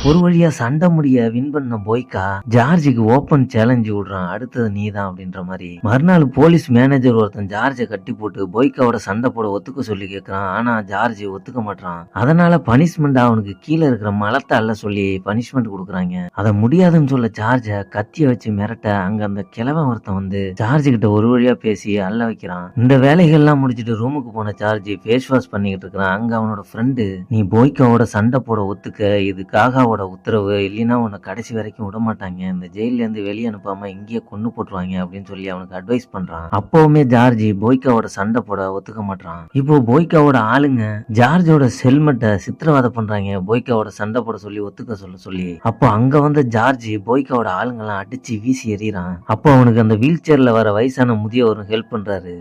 ஒரு வழியா சண்டை முடிய வின் பண்ண போய்க்கா ஜார்ஜுக்கு ஓபன் சேலஞ்சு விடுறான், அடுத்தது நீதான் அப்படின்ற மாதிரி. மறுநாள் போலீஸ் மேனேஜர் ஒருத்தன் ஜார்ஜை கட்டி போட்டு போய்க்காவோட சண்டை போட ஒத்துக்க சொல்லி கேட்கறான். ஆனா ஜார்ஜ் ஒத்துக்க மாட்டான். அதனால பனிஷ்மெண்ட் அவனுக்கு கீழே இருக்கிற மலத்தை அள்ள சொல்லி பனிஷ்மெண்ட் கொடுக்குறாங்க. அதை முடியாதுன்னு சொல்ல ஜார்ஜ கத்திய வச்சு மிரட்ட அங்க அந்த கிழவன் ஒருத்தன் வந்து ஜார்ஜ் கிட்ட ஒரு வழியா பேசி அள்ள வைக்கிறான். இந்த வேலைகள்லாம் முடிச்சிட்டு ரூமுக்கு போன ஜார்ஜ் ஃபேஸ் வாஷ் பண்ணிக்கிட்டு இருக்கிறான். அங்க அவனோட ஃப்ரெண்டு, நீ போய்க்காவோட சண்டை போட ஒத்துக்க, இதுக்காக உத்தரவு, இல்லைன்னா உன்னை கடைசி வரைக்கும் விட மாட்டாங்க, இந்த ஜெயில இருந்து வெளியே அனுப்பாம இங்கேயே கொண்டு போட்டுருவாங்க அப்படின்னு சொல்லி அவனுக்கு அட்வைஸ் பண்றான். அப்பவுமே ஜார்ஜ் போய்க்காவோட சண்டை போட ஒத்துக்க மாட்டான். இப்போ போய்க்காவோட ஆளுங்க ஜார்ஜோட செல்மெட்டை சித்திரவதை பண்றாங்க, போய்க்காவோட சண்டை போட சொல்லி ஒத்துக்க சொல்லி. அப்போ அங்க வந்த ஜார்ஜ் போய்க்காவோட ஆளுங்க எல்லாம் அடிச்சு வீசி எறிறான். அப்போ அவனுக்கு அந்த வீல் சேர்ல வர வயசான முதியவரும் ஹெல்ப் பண்றாரு.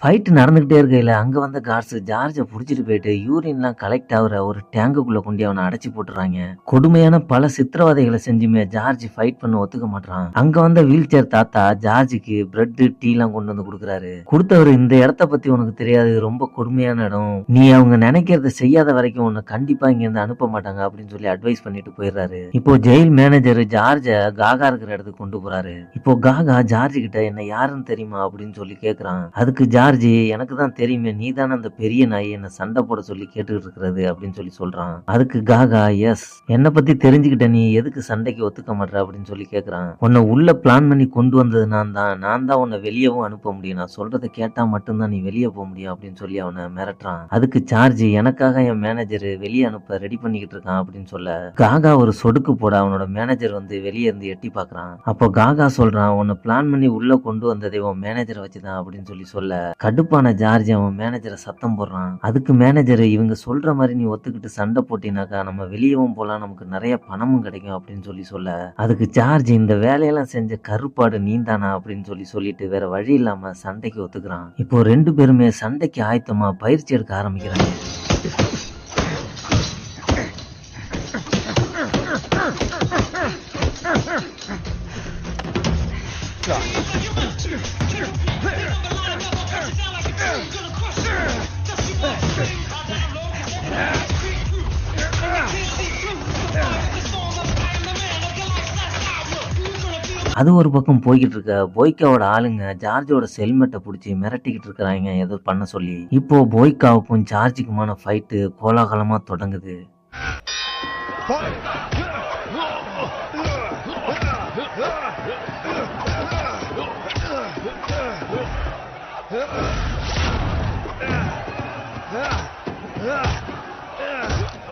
ஃபைட் நடந்துகிட்டே இருக்கையில அங்க வந்த கார்ட்ஸ் ஜார்ஜை புடிச்சிட்டு போயிட்டு யூரின்லாம் கலெக்ட் ஆகுற ஒரு டேங்குக்குள்ள கொண்டு அவனை அடைச்சி போட்டுறாங்க. கொடுமையான பல சித்திரவதைகளை செஞ்சுமே ஜார்ஜ் ஃபைட் பண்ண ஒத்துக்க மாட்டான். அங்க வந்த வீல் சேர் தாத்தா ஜார்ஜுக்கு பிரெட் டீ எல்லாம் கொண்டு வந்து கொடுக்குறாரு. கொடுத்தவர், இந்த இடத்த பத்தி உனக்கு தெரியாது, ரொம்ப கொடுமையான இடம், நீ அவங்க நினைக்கிறத செய்யாத வரைக்கும் உன்னை கண்டிப்பா இங்க இருந்து அனுப்ப மாட்டாங்க அப்படின்னு சொல்லி அட்வைஸ் பண்ணிட்டு போயிடுறாரு. இப்போ ஜெயில் மேனேஜர் ஜார்ஜ காகா இருக்கிற இடத்துக்கு கொண்டு போறாரு. இப்போ காகா ஜார்ஜ் கிட்ட என்ன யாருன்னு தெரியுமா அப்படின்னு சொல்லி கேக்குறான். அதுக்கு ஜார்ஜ், எனக்கு தான் தெரியுமே, நீ தானே அந்த பெரிய நாய் என்ன சண்டை போட சொல்லி கேட்டுக்கிட்டு இருக்கிறது அப்படின்னு சொல்லி சொல்றான். அதுக்கு காகா, எஸ், என்னை பத்தி தெரிஞ்சுக்கிட்ட நீ எதுக்கு சண்டைக்கு ஒத்துக்க மாட்டற அப்படின்னு சொல்லி கேக்குறான். உன்னை உள்ள பிளான் பண்ணி கொண்டு வந்தது நான் தான் உன்னை வெளியவும் அனுப்ப முடியும், நான் சொல்றதை கேட்டா மட்டும்தான் நீ வெளியே போக முடியும் அப்படின்னு சொல்லி அவனை மிரட்டுறான். அதுக்கு ஜார்ஜ், எனக்காக என் மேனேஜர் வெளியே அனுப்ப ரெடி பண்ணிக்கிட்டு இருக்கான் அப்படின்னு சொல்ல காகா ஒரு சொடுக்கு போட அவனோட மேனேஜர் வந்து வெளியே இருந்து எட்டி பாக்குறான். அப்போ காகா சொல்றான், உன்னை பிளான் பண்ணி உள்ள கொண்டு வந்ததை உன் மேனேஜரை வச்சுதான் அப்படின்னு சொல்லி சொல்ல கடுப்பான ஜார்ஜ் அவன் மேனேஜரை சத்தம் போடுறான். அதுக்கு மேனேஜர், இவங்க சொல்ற மாதிரி நீ ஒத்துக்கிட்டு சண்டை போட்டினாக்கா நம்ம வெளியவும் போலாம், நமக்கு நிறைய பணமும் கிடைக்கும் அப்படின்னு சொல்லி சொல்ல அதுக்கு ஜார்ஜ், இந்த வேலையெல்லாம் செஞ்ச கருப்பாடு நீந்தானா அப்படின்னு சொல்லிட்டு வேற வழி இல்லாம சண்டைக்கு ஒத்துக்கிறான். இப்போ ரெண்டு பேருமே சண்டைக்கு ஆயத்தமா பயிற்சி எடுக்க ஆரம்பிக்கிறாங்க. அது ஒரு பக்கம் போய்கிட்டு இருக்க போய்க்காவோட ஆளுங்க ஜார்ஜோட செல்மெட்டை பிடிச்சி மிரட்டிக்கிட்டு இருக்கிறாங்க ஏதோ பண்ண சொல்லி. இப்போ போய்க்காவுக்கும் ஜார்ஜுக்குமான ஃபைட்டு கோலாகலமா தொடங்குது.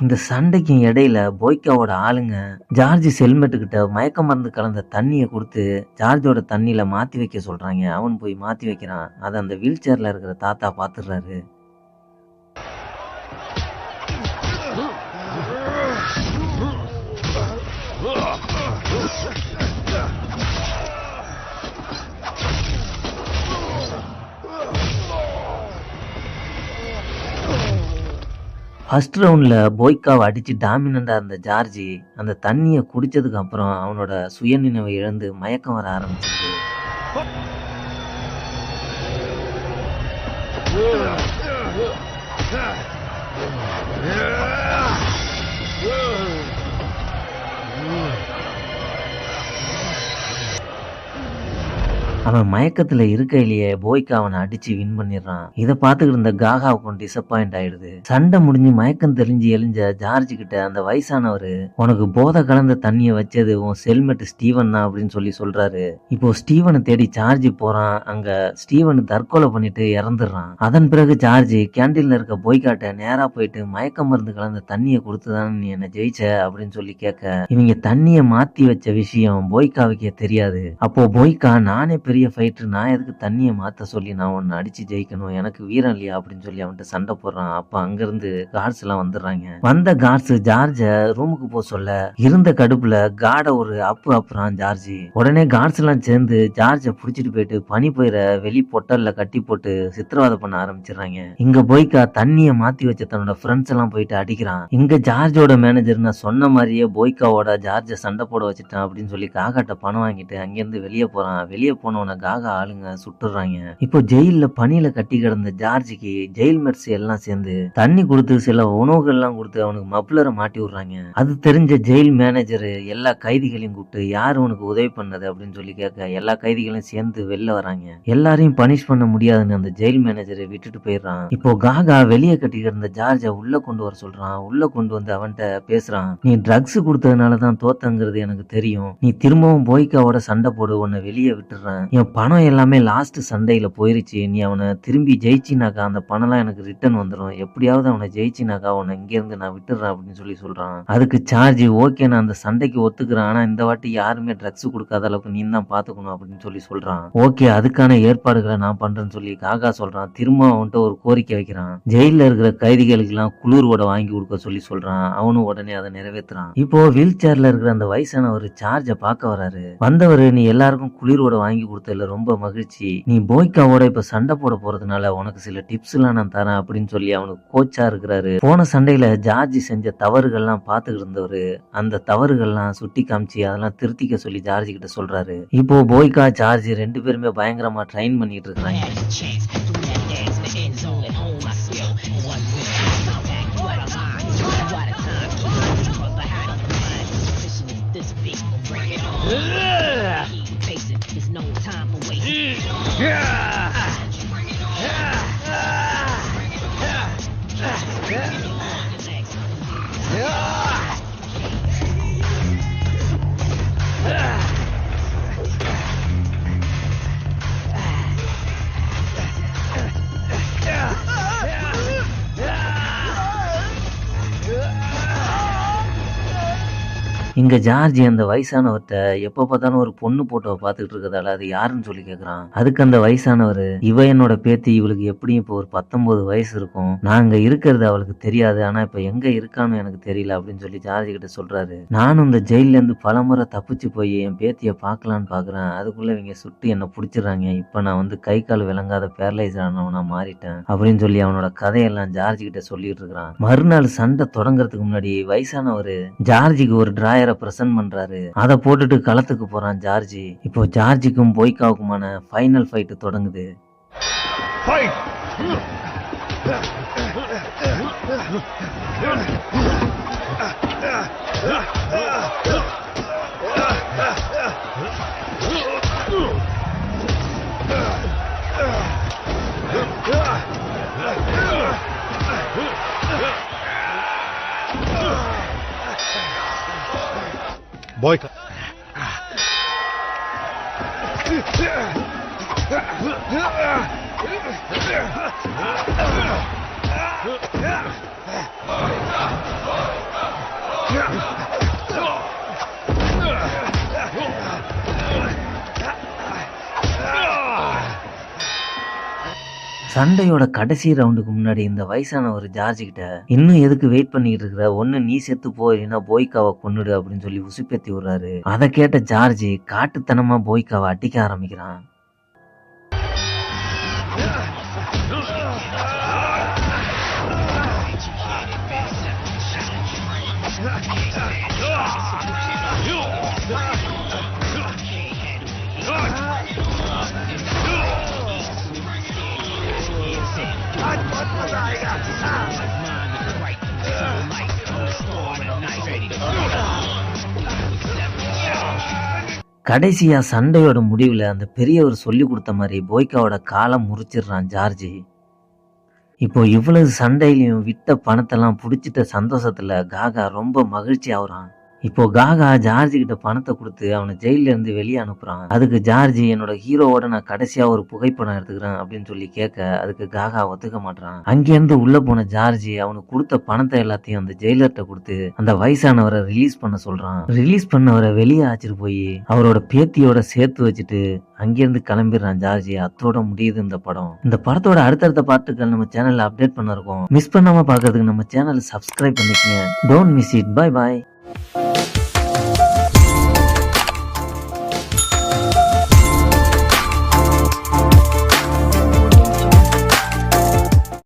இந்த சண்டைக்கும் இடையில போய்க்காவோட ஆளுங்க ஜார்ஜ் செல்மெட்டு கிட்ட மயக்க மருந்து கலந்த தண்ணியை கொடுத்து ஜார்ஜோட தண்ணியில மாத்தி வைக்க சொல்றாங்க. அவன் போய் மாத்தி வைக்கிறான். அதை அந்த வீல் சேர்ல இருக்கிற தாத்தா பாத்துடுறாரு. ஃபர்ஸ்ட் ரவுண்ட்ல போய்க்காவை அடிச்சு டாமினண்டா இருந்த ஜார்ஜி அந்த தண்ணியை குடிச்சதுக்கு அப்புறம் அவனோட சுயநினைவை இழந்து மயக்கம் வர ஆரம்பிச்சது. அவன் மயக்கத்துல இருக்கையிலேயே போய்க்கா அவனை அடிச்சு வின் பண்ணிடுறான். இதை பார்த்துக்கிட்டு இருந்த காகாவுக்கும் டிசப்பாயிண்ட் ஆயிடுது. சண்டை முடிஞ்சு மயக்கம் தெரிஞ்சு எழிஞ்ச ஜார்ஜ் கிட்ட அந்த வயசானவரு, உனக்கு போதை கலந்த தண்ணியை வச்சது உன் செல்மெட் ஸ்டீவன் தான் அப்படின்னு சொல்றாரு. இப்போ ஸ்டீவனை தேடி ஜார்ஜ் போறான். அங்க ஸ்டீவன் தற்கொலை பண்ணிட்டு இறந்துடுறான். அதன் பிறகு ஜார்ஜ் கேண்டீன்ல இருக்க போய்க்காட்ட நேரா போயிட்டு மயக்க மருந்து கலந்த தண்ணியை கொடுத்துதான் நீ என்ன ஜெயிச்ச அப்படின்னு சொல்லி கேட்க, இவங்க தண்ணியை மாத்தி வச்ச விஷயம் போய்க்காவுக்கே தெரியாது. அப்போ போய்க்கா, நானே பெரிய ஃபைட்டர், நான் எதுக்கு தண்ணியை மாற்ற சொல்லி நான் உன்னை அடிச்சு ஜெயிக்கணும், எனக்கு வீரம் இல்லையா அப்படின்னு சொல்லி அவன்கிட்ட சண்டை போடுறான். அப்போ அங்கேருந்து கார்ட்ஸ் எல்லாம் வந்துடுறாங்க. வந்த கார்ட்ஸ் ஜார்ஜை ரூமுக்கு போக சொல்ல இருந்த கடுப்புல கார்டை ஒரு அப்புறான் ஜார்ஜ். உடனே கார்ட்ஸ் எல்லாம் சேர்ந்து ஜார்ஜை பிடிச்சிட்டு போயிட்டு பனி போயிற வெளி பொட்டல்ல கட்டி போட்டு சித்திரவதை பண்ண ஆரம்பிச்சிடுறாங்க. இங்க போய்க்கா தண்ணியை மாத்தி வச்ச தன்னோட ஃப்ரெண்ட்ஸ் எல்லாம் போயிட்டு அடிக்கிறான். இங்க ஜார்ஜோட மேனேஜர் நான் சொன்ன மாதிரியே போய்க்காவோட ஜார்ஜை சண்டை போட வச்சுட்டான் அப்படின்னு சொல்லி காகாட்ட பணம் வாங்கிட்டு அங்கிருந்து வெளியே போறான். வெளியே போனவன காகா ஆளுங்க சுட்டுறாங்க. இப்போ ஜெயில பனியில கட்டி கிடந்த ஜார்ஜுக்கு ஜெயில் மெட்ஸ் எல்லாம் சேர்ந்து தண்ணி கொடுத்து சில உணவுகள் எல்லாம் கொடுத்து அவனுக்கு மப்ளரை மாட்டி விடுறாங்க. அது தெரிஞ்ச ஜெயில் மேனேஜர் எல்லா கைதிகளையும் கூப்பிட்டு யாரு உனக்கு உதவி பண்ணது அப்படின்னு சொல்லி கேட்க எல்லா கைதிகளையும் சேர்ந்து வெளில வராங்க. எல்லாரையும் பனிஷ் பண்ண முடியாதுன்னு அந்த ஜெயில் மேனேஜரை விட்டுட்டு போயிடுறான். இப்போ காகா வெளியே கட்டி கிடந்த ஜார்ஜை உள்ள கொண்டு வர சொல்றான். உள்ள கொண்டு வந்து அவன்கிட்ட பேசுறான். நீ ட்ரக்ஸ் கொடுத்ததுனாலதான் தோத்தங்கிறது எனக்கு தெரியும். நீ திரும்பவும் போய்க்காவோட சண்டை போடு, உன்னை வெளியே விட்டுறேன். என் பணம் எல்லாமே லாஸ்ட் சண்டையில போயிருச்சு. நீ அவனை திரும்பி ஜெயிச்சினாக்கா அந்த பணம்லாம் எனக்கு ரிட்டர்ன் வந்துடும். எப்படியாவது அவனை ஜெயிச்சினாக்கா உன்னை இங்க இருந்து நான் விட்டுறேன் அப்படின்னு சொல்லி சொல்றான். அதுக்கு சார்ஜ் ஓகே நான் அந்த சண்டைக்கு ஒத்துக்கிறேன், ஆனா இந்த வாட்டி யாருமே ட்ரக்ஸ் கொடுக்காத அளவுக்கு நீ தான் பாத்துக்கணும் அப்படின்னு சொல்லி சொல்றான். ஓகே அதுக்கான ஏற்பாடுகளை நான் பண்றேன்னு சொல்லி காகா சொல்றான். திரும்ப அவன்கிட்ட ஒரு கோரிக்கை வைக்கிறான். ஜெயில இருக்கிற கைதிகளுக்கு எல்லாம் குளிர்வோட வாங்கி கொடுக்க சொல்லி சொல்றான். அவனும் உடனே அதை நிறைவேற்றுறான். இப்போ வீல் சேர்ல இருக்கிற அந்த வயசானவர் சார்ஜை பார்க்க வராரு. வந்தவர் நீ எல்லாருக்கும் குளிரோட வாங்கி கொடுத்ததுல ரொம்ப மகிழ்ச்சி. நீ போய்க்காவோட இப்ப சண்டை போட போறதுனால உனக்கு சில டிப்ஸ் எல்லாம் நான் தரேன் அப்படின்னு சொல்லி அவனுக்கு கோச்சா இருக்கிறாரு. போன சண்டையில ஜார்ஜ் செஞ்ச தவறுகள்லாம் பார்த்துக்கிட்டு இருந்தவரு அந்த தவறுகள்லாம் சுட்டி காமிச்சு அதெல்லாம் திருத்திக்க சொல்லி ஜார்ஜ் கிட்ட சொல்றாரு. இப்போ போய்கா ஜார்ஜ் ரெண்டு பேருமே பயங்கரமா ட்ரைன் பண்ணிட்டு இருக்காங்க. இங்க ஜார்ஜ் அந்த வயசானவர்கிட்ட எப்ப பார்த்தாலும் ஒரு பொண்ணு போட்டோவை பார்த்துட்டு இருக்கிறதால அது யாருன்னு சொல்லி கேக்குறான். அதுக்கு அந்த வயசானவர் இவ என்னோட பேத்தி, இவளுக்கு எப்படியும் இப்போ ஒரு 19 வயசு இருக்கும், நாங்க இருக்கிறது அவளுக்கு தெரியாது, ஆனா இப்ப எங்க இருக்கான்னு எனக்கு தெரியல அப்படின்னு சொல்லி ஜார்ஜ் கிட்ட சொல்றாரு. நானும் இந்த ஜெயில இருந்து பலமுறை தப்பிச்சு போய் என் பேத்திய பாக்கலான்னு பாக்குறேன், அதுக்குள்ள இவங்க சுட்டு என்ன பிடிச்சிடறாங்க, இப்ப நான் வந்து கை கால் விளங்காத பேரலைஸ் ஆனவனா மாறிட்டேன் அப்படின்னு சொல்லி அவனோட கதையெல்லாம் ஜார்ஜ் கிட்ட சொல்லிட்டு இருக்கிறான். மறுநாள் சண்டை தொடங்குறதுக்கு முன்னாடி வயசானவர் ஜார்ஜுக்கு ஒரு டிராயரை பிரசன்ட் பண்றாரு. அதை போட்டுட்டு களத்துக்கு போறான் ஜார்ஜ். இப்போ ஜார்ஜுக்கும் போய்காவுக்குமான ஃபைனல் ஃபைட் தொடங்குது. Boyka. சண்டையோட கடைசி ரவுண்டுக்கு முன்னாடி இந்த வயசானவர் ஜார்ஜ் கிட்ட இன்னும் எதுக்கு வெயிட் பண்ணிட்டு இருக்கிற, ஒன்னு நீ செத்து போயினா போய்காவை கொன்னுடு அப்படின்னு சொல்லி உசுப்பேத்தி விடுறாரு. அதை கேட்ட ஜார்ஜ் காட்டுத்தனமா போய்காவை அடிக்க ஆரம்பிக்கிறான். கடைசியா சண்டையோட முடிவுல அந்த பெரியவர் சொல்லி கொடுத்த மாதிரி போய்காவோட காலம் முறிச்சிடுறான் ஜார்ஜ். இப்போ இவ்வளவு சண்டையிலையும் விட்ட பணத்தெல்லாம் புடிச்சிட்ட சந்தோஷத்துல காகா ரொம்ப மகிழ்ச்சி ஆகுறான். இப்போ காகா ஜார்ஜ் கிட்ட பணத்தை கொடுத்து அவனை ஜெயில இருந்து வெளியே அனுப்புறான். அதுக்கு ஜார்ஜ் என்னோட ஹீரோவோட நான் கடைசியா ஒரு புகைப்படம் எடுத்துக்கிறேன் அப்படின்னு சொல்லி கேட்க அதுக்கு காகா ஒத்துக்க மாட்டான். அங்கிருந்து உள்ள போன ஜார்ஜ் அவனுக்கு கொடுத்த பணத்தை எல்லாத்தையும் அந்த ஜெயிலர்கிட்ட கொடுத்து அந்த வயசானவரை ரிலீஸ் பண்ண சொல்றான். ரிலீஸ் பண்ணவரை வெளியே ஆச்சிட்டு போய் அவரோட பேத்தியோட சேர்த்து வச்சுட்டு அங்கிருந்து கிளம்பிடுறான் ஜார்ஜ். அத்தோட முடியுது இந்த படம். இந்த படத்தோட அடுத்தடுத்த பாட்டுகள் நம்ம சேனல்ல அப்டேட் பண்ண இருக்கோம். மிஸ் பண்ணாம பாக்குறதுக்கு நம்ம சேனலை சப்ஸ்கிரைப் பண்ணிக்கங்க. Don't miss it. Bye bye.